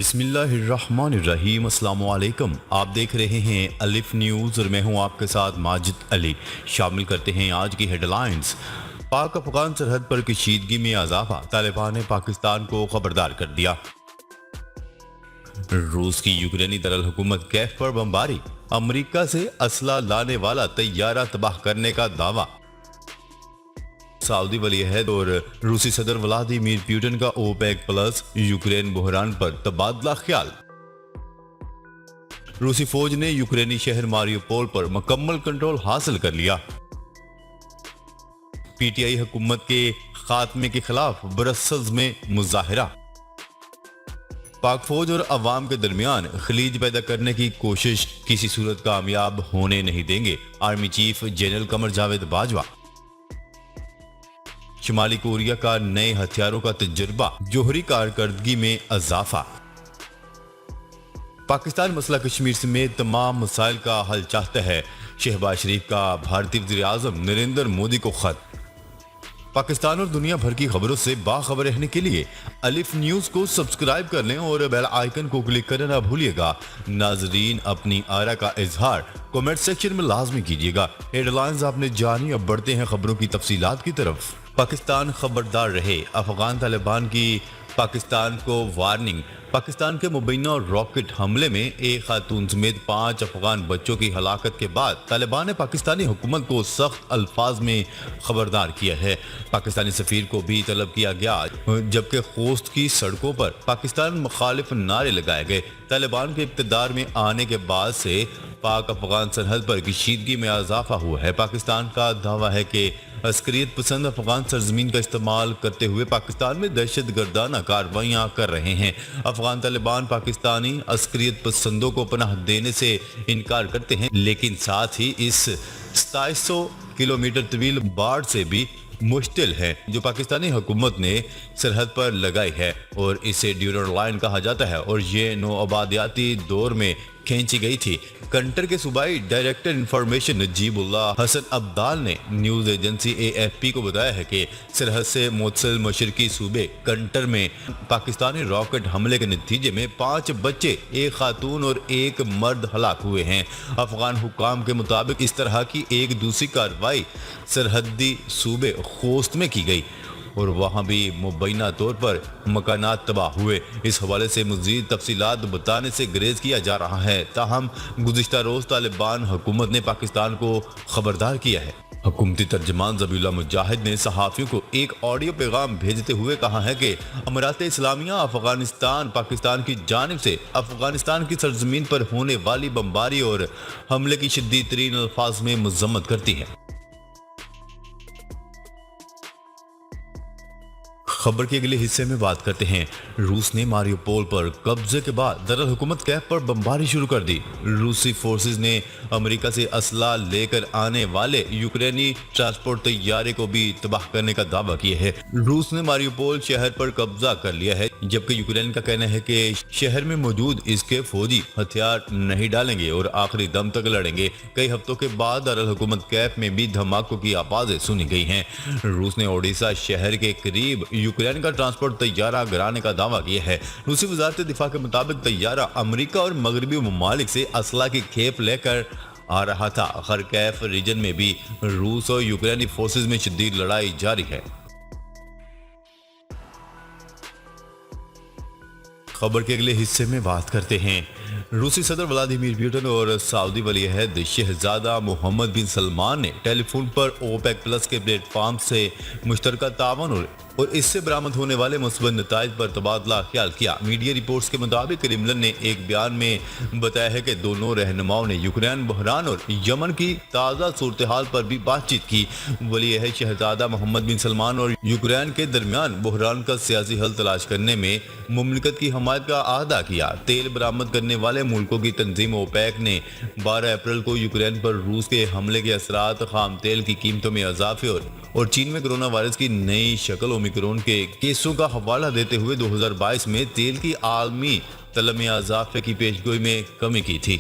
بسم اللہ الرحمن الرحیم۔ السلام علیکم، آپ دیکھ رہے ہیں الف نیوز اور میں ہوں آپ کے ساتھ ماجد علی۔ شامل کرتے ہیں آج کی ہیڈ لائنز۔ پاک افغان سرحد پر کشیدگی میں اضافہ، طالبان نے پاکستان کو خبردار کر دیا۔ روس کی یوکرینی دارالحکومت کیف پر بمباری، امریکہ سے اسلحہ لانے والا طیارہ تباہ کرنے کا دعویٰ۔ سعودی ولی عہد اور روسی صدر ولادیمیر پیوٹن کا اوپیک پلس یوکرین بحران پر تبادلہ خیال۔ روسی فوج نے یوکرینی شہر ماریوپول پر مکمل کنٹرول حاصل کر لیا۔ پی ٹی آئی حکومت کے خاتمے کے خلاف برسلز میں مظاہرہ۔ پاک فوج اور عوام کے درمیان خلیج پیدا کرنے کی کوشش کسی صورت کامیاب ہونے نہیں دیں گے، army chief general Qamar Javed Bajwa. شمالی کوریا کا نئے ہتھیاروں کا تجربہ، جوہری کارکردگی میں اضافہ۔ پاکستان مسئلہ کشمیر سمیت تمام مسائل کا حل چاہتا ہے، شہباز شریف کا بھارتی وزیر اعظم نریندر مودی کو خط۔ پاکستان اور دنیا بھر کی خبروں سے باخبر رہنے کے لیے الف نیوز کو سبسکرائب کر لیں اور بیل آئیکن کو کلک کرنا نہ بھولیے گا۔ ناظرین، اپنی آرا کا اظہار کمنٹ سیکشن میں لازمی کیجیے گا۔ ہیڈ لائنز آپ نے جانی، اب بڑھتے ہیں خبروں کی تفصیلات کی طرف۔ پاکستان خبردار رہے، افغان طالبان کی پاکستان کو وارننگ۔ پاکستان کے مبینہ راکٹ حملے میں ایک خاتون سمیت 5 افغان بچوں کی ہلاکت کے بعد طالبان نے پاکستانی حکومت کو سخت الفاظ میں خبردار کیا ہے۔ پاکستانی سفیر کو بھی طلب کیا گیا، جبکہ خوست کی سڑکوں پر پاکستان مخالف نعرے لگائے گئے۔ طالبان کے اقتدار میں آنے کے بعد سے پاک افغان سرحد پر کشیدگی میں اضافہ ہوا ہے۔ پاکستان کا دعویٰ ہے کہ عسکریت پسند افغان سرزمین کا استعمال کرتے ہوئے پاکستان میں دہشت گردانہ کارروائیاں کر رہے ہیں۔ افغان طالبان پاکستانی عسکریت پسندوں کو پناہ دینے سے انکار کرتے ہیں، لیکن ساتھ ہی اس 2700 کلومیٹر طویل باڑ سے بھی مشتل ہے جو پاکستانی حکومت نے سرحد پر لگائی ہے اور اسے ڈیورنڈ لائن کہا جاتا ہے، اور یہ نوآبادیاتی دور میں کھینچی گئی تھی۔ کنٹر کے صوبائی director information Najibullah Hasan Abdal نے news agency A F P کو بتایا ہے کہ سرحد سے متصل مشرقی صوبے کنٹر میں پاکستانی راکٹ حملے کے نتیجے میں 5 بچے، ایک خاتون اور ایک مرد ہلاک ہوئے ہیں۔ افغان حکام کے مطابق اس طرح کی ایک دوسری کارروائی سرحدی صوبے خوست میں کی گئی اور وہاں بھی مبینہ طور پر مکانات تباہ ہوئے۔ اس حوالے سے مزید تفصیلات بتانے سے گریز کیا جا رہا ہے، تاہم گزشتہ روز طالبان حکومت نے پاکستان کو خبردار کیا ہے۔ حکومتی ترجمان ذبیح اللہ مجاہد نے صحافیوں کو ایک آڈیو پیغام بھیجتے ہوئے کہا ہے کہ امارات اسلامیہ افغانستان پاکستان کی جانب سے افغانستان کی سرزمین پر ہونے والی بمباری اور حملے کی شدید ترین الفاظ میں مذمت کرتی ہے۔ خبر کے اگلے حصے میں بات کرتے ہیں۔ روس نے ماریوپول پر قبضے کے بعد دارالحکومت کیف پر بمباری شروع کر دی۔ روسی فورسز نے امریکہ سے اسلحہ لے کر آنے والے یوکرینی ٹرانسپورٹ طیارے کو بھی تباہ کرنے کا دعویٰ کیا ہے۔ روس نے ماریوپول شہر پر قبضہ کر لیا ہے، جبکہ یوکرین کا کہنا ہے کہ شہر میں موجود اس کے فوجی ہتھیار نہیں ڈالیں گے اور آخری دم تک لڑیں گے۔ کئی ہفتوں کے بعد دارالحکومت کیف میں بھی دھماکوں کی آوازیں سنی گئی ہیں۔ روس نے اوڈیسا شہر کے قریب یوکرین کا ٹرانسپورٹ طیارہ گرانے کا دعویٰ کیا ہے۔ روسی وزارت دفاع کے مطابق طیارہ امریکہ اور مغربی ممالک سے اسلحہ کی کھیپ لے کر آ رہا تھا۔ خرکیف ریجن میں بھی روس اور یوکرینی فورسز میں شدید لڑائی جاری ہے۔ خبر کے اگلے حصے میں بات کرتے ہیں۔ روسی صدر ولادیمیر پیوٹن اور سعودی ولی عہد شہزادہ محمد بن سلمان نے ٹیلی فون پر اوپیک پلس کے پلیٹ فارم سے مشترکہ تعاون اور اس سے برآمد ہونے والے مثبت نتائج پر تبادلہ خیال کیا۔ میڈیا رپورٹس کے مطابق کرملن نے ایک بیان میں بتایا ہے کہ دونوں رہنماؤں نے یوکرین بحران اور یمن کی تازہ صورتحال پر بھی بات چیت کی۔ ولی عہد شہزادہ محمد بن سلمان اور یوکرین کے درمیان بحران کا سیاسی حل تلاش کرنے میں مملکت کی حمایت کا اعادہ کیا۔ تیل برآمد کرنے والے ملکوں کی تنظیم اوپیک نے 12 اپریل کو یوکرین پر روس کے حملے کے اثرات، خام تیل کی قیمتوں میں اضافے اور چین میں کرونا وائرس کی نئی شکل اومیکرون کے کیسوں کا حوالہ دیتے ہوئے 2022 میں تیل کی عالمی طلب میں اضافے کی پیشگوئی میں کمی کی تھی۔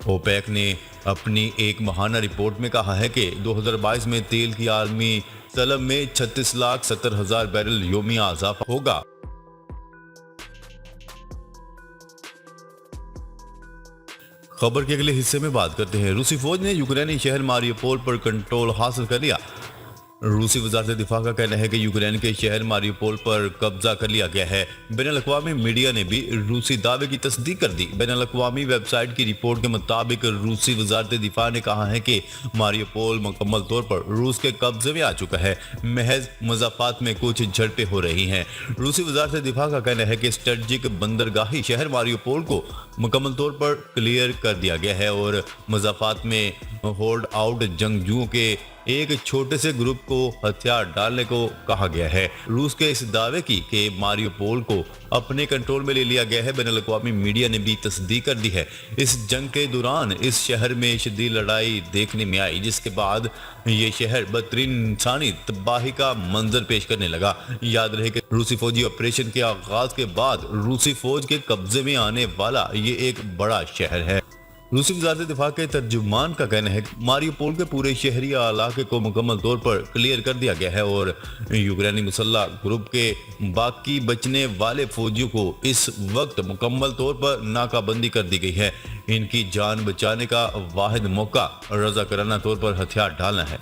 اوپیک نے اپنی ایک ماہانہ رپورٹ میں کہا ہے کہ 2022 میں تیل کی عالمی طلب میں 36,70,000 بیرل یومیہ اضافہ ہوگا۔ خبر کے اگلے حصے میں بات کرتے ہیں۔ روسی فوج نے یوکرینی شہر ماریوپول پر کنٹرول حاصل کر لیا۔ روسی وزارت دفاع کا کہنا ہے کہ یوکرین کے شہر ماریوپول پر قبضہ کر لیا گیا ہے۔ بین الاقوامی میڈیا نے بھی روسی دعوے کی تصدیق کر دی۔ بین الاقوامی ویب سائٹ کی رپورٹ کے مطابق روسی وزارت دفاع نے کہا ہے کہ ماریوپول مکمل طور پر روس کے قبضے میں آ چکا ہے۔ محض مضافات میں کچھ جھڑپیں ہو رہی ہیں۔ روسی وزارت دفاع کا کہنا ہے کہ اسٹریٹجک بندرگاہی شہر ماریوپول کو مکمل طور پر کلیئر کر دیا گیا ہے اور مضافات میں ہولڈ آؤٹ جنگجوؤں کے ایک چھوٹے سے گروپ کو ہتھیار ڈالنے کو کہا گیا ہے۔ روس کے اس دعوے کی کہ ماریوپول کو اپنے کنٹرول میں لے لیا گیا ہے بین الاقوامی میڈیا نے بھی تصدیق کر دی ہے۔ اس جنگ کے دوران اس شہر میں شدید لڑائی دیکھنے میں آئی جس کے بعد یہ شہر بدترین انسانی تباہی کا منظر پیش کرنے لگا۔ یاد رہے کہ روسی فوجی آپریشن کے آغاز کے بعد روسی فوج کے قبضے میں آنے والا یہ ایک بڑا شہر ہے۔ روسی وزارت دفاع کے ترجمان کا کہنا ہے کہ ماریوپول کے پورے شہری علاقے کو مکمل طور پر کلیئر کر دیا گیا ہے اور یوکرینی مسلح گروپ کے باقی بچنے والے فوجیوں کو اس وقت مکمل طور پر ناکہ بندی کر دی گئی ہے۔ ان کی جان بچانے کا واحد موقع رضاکارانہ طور پر ہتھیار ڈالنا ہے۔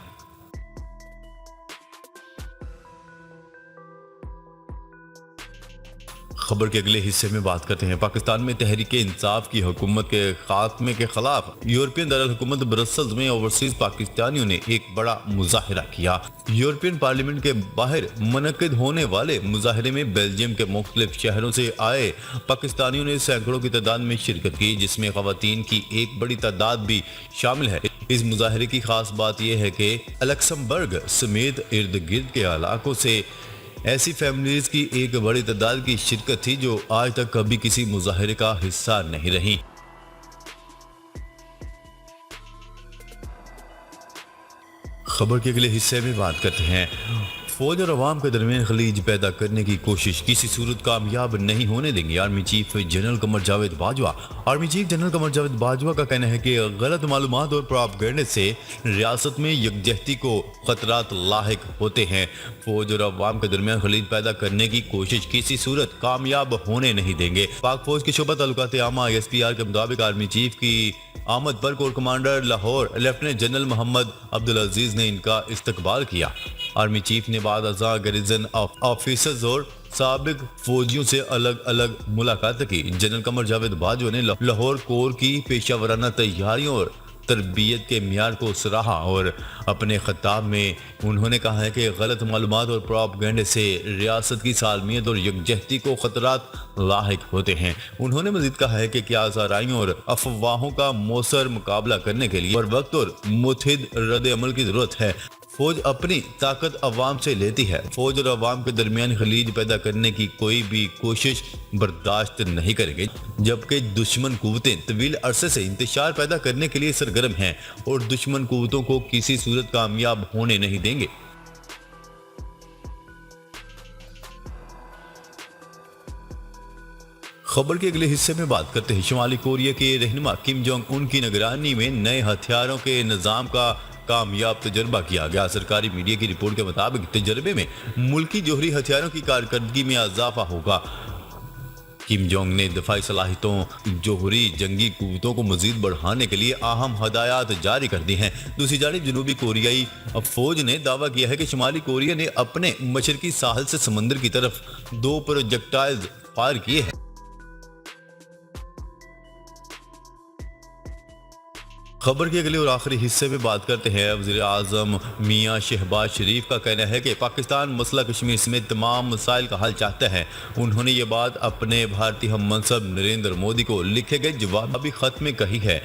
خبر کے اگلے حصے میں بات کرتے ہیں۔ پاکستان میں تحریک انصاف کی حکومت کے خاتمے کے خلاف یورپین دارالحکومت برسلز میں اوورسیز پاکستانیوں نے ایک بڑا مظاہرہ کیا۔ یورپین پارلیمنٹ کے باہر منعقد ہونے والے مظاہرے میں بیلجیم کے مختلف شہروں سے آئے پاکستانیوں نے سینکڑوں کی تعداد میں شرکت کی جس میں خواتین کی ایک بڑی تعداد بھی شامل ہے۔ اس مظاہرے کی خاص بات یہ ہے کہ لکسمبرگ سمیت ارد گرد کے علاقوں سے ایسی فیملیز کی ایک بڑی تعداد کی شرکت تھی جو آج تک کبھی کسی مظاہرے کا حصہ نہیں رہی۔ خبر کے اگلے حصے میں بات کرتے ہیں۔ فوج اور عوام کے درمیان خلیج پیدا کرنے کی کوشش کسی صورت کامیاب نہیں ہونے دیں گے۔ Army chief general Qamar Javed Bajwa کا کہنا ہے کہ غلط معلومات اور پروپیگنڈے سے ریاست میں یکجہتی کو خطرات لاحق ہوتے ہیں۔ فوج اور عوام کے درمیان خلیج پیدا کرنے کی کوشش کسی صورت کامیاب ہونے نہیں دیں گے۔ پاک فوج کے شعبہ تعلقات عامہ ISPR کے مطابق آرمی چیف کی آمد پر corps commander Lahore lieutenant general Muhammad Abdul Aziz نے ان کا استقبال کیا۔ آرمی چیف نے بعد ازاں گیریزن آفیسرز اور سابق فوجیوں سے الگ الگ ملاقات کی۔ جنرل قمر جاوید باجوہ نے لاہور کور کی پیشہ ورانہ تیاریوں اور تربیت کے معیار کو سراہا اور اپنے خطاب میں انہوں نے کہا ہے کہ غلط معلومات اور پروپیگنڈے سے ریاست کی سالمیت اور یکجہتی کو خطرات لاحق ہوتے ہیں۔ انہوں نے مزید کہا ہے کہ کیا آزارائیوں اور افواہوں کا مؤثر مقابلہ کرنے کے لیے وقت اور متحد رد عمل کی ضرورت ہے۔ فوج اپنی طاقت عوام سے لیتی ہے۔ فوج اور عوام کے درمیان خلیج پیدا کرنے کی کوئی بھی کوشش برداشت نہیں کرے گی جبکہ دشمن قوتیں طویل عرصے سے انتشار پیدا کرنے کے لیے سرگرم ہیں اور دشمن قوتوں کو کسی صورت کامیاب ہونے نہیں دیں گے۔ خبر کے اگلے حصے میں بات کرتے ہیں۔ شمالی کوریا کے رہنما کم جونگ ان کی نگرانی میں نئے ہتھیاروں کے نظام کا کامیاب تجربہ کیا گیا۔ سرکاری میڈیا کی رپورٹ کے مطابق تجربے میں ملکی جوہری ہتھیاروں کی کارکردگی میں اضافہ ہوگا۔ کم جونگ نے دفاعی صلاحیتوں جوہری جنگی قوتوں کو مزید بڑھانے کے لیے اہم ہدایات جاری کر دی ہیں۔ دوسری جانب جنوبی کوریائی فوج نے دعویٰ کیا ہے کہ شمالی کوریا نے اپنے مشرقی ساحل سے سمندر کی طرف 2 پروجیکٹائلز فائر کیے ہیں۔ خبر کے اگلے اور آخری حصے میں بات کرتے ہیں۔ وزیر اعظم میاں شہباز شریف کا کہنا ہے کہ پاکستان مسئلہ کشمیر سمیت تمام مسائل کا حل چاہتا ہے۔ انہوں نے یہ بات اپنے بھارتی ہم منصب نریندر مودی کو لکھے گئے جوابی خط میں کہی ہے۔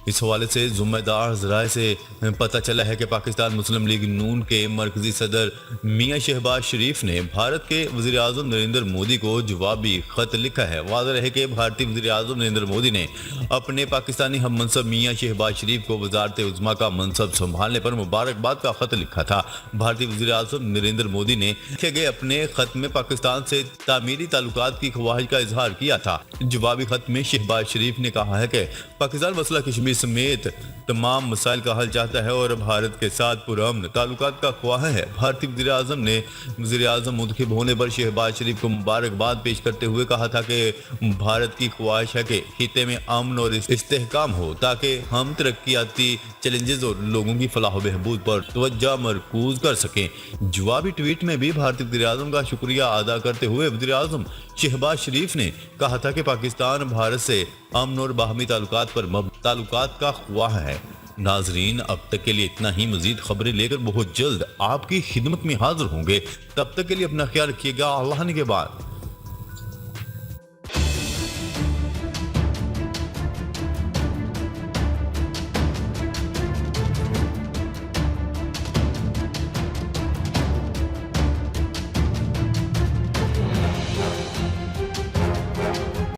اس حوالے سے ذمہ دار ذرائع سے پتہ چلا ہے کہ پاکستان مسلم لیگ نون کے مرکزی صدر میاں شہباز شریف نے بھارت کے وزیر اعظم نریندر مودی کو جوابی خط لکھا ہے۔ واضح رہے کہ بھارتی وزیر اعظم نریندر مودی نے اپنے پاکستانی ہم منصب میاں شہباز شریف کو وزارت عظمیٰ کا منصب سنبھالنے پر مبارکباد کا خط لکھا تھا۔ بھارتی وزیر اعظم نریندر مودی نے لکھے گئے اپنے خط میں پاکستان سے تعمیری تعلقات کی خواہش کا اظہار کیا تھا۔ جوابی خط میں شہباز شریف نے کہا ہے کہ پاکستان مسئلہ کشمیر کشمیر سمیت تمام مسائل کا حل چاہتا ہے اور بھارت کے ساتھ پرامن تعلقات کا خواہاں ہے۔ بھارتی وزیر اعظم نے وزیر اعظم منتخب ہونے پر شہباز شریف کو مبارکباد پیش کرتے ہوئے کہا تھا کہ بھارت کی خواہش ہے کہ خطے میں امن اور استحکام ہو تاکہ ہم ترقیاتی چیلنجز اور لوگوں کی فلاح و بہبود پر توجہ مرکوز کر سکیں۔ جوابی ٹویٹ میں بھی بھارتی وزیر اعظم کا شکریہ ادا کرتے ہوئے وزیر اعظم شہباز شریف نے کہا تھا کہ پاکستان بھارت سے امن اور باہمی تعلقات پر تعلقات کا خواہاں ہے۔ ناظرین، اب تک کے لیے اتنا ہی۔ مزید خبریں لے کر بہت جلد آپ کی خدمت میں حاضر ہوں گے۔ تب تک کے لیے اپنا خیال رکھیے گا۔ اللہ نے کے بعد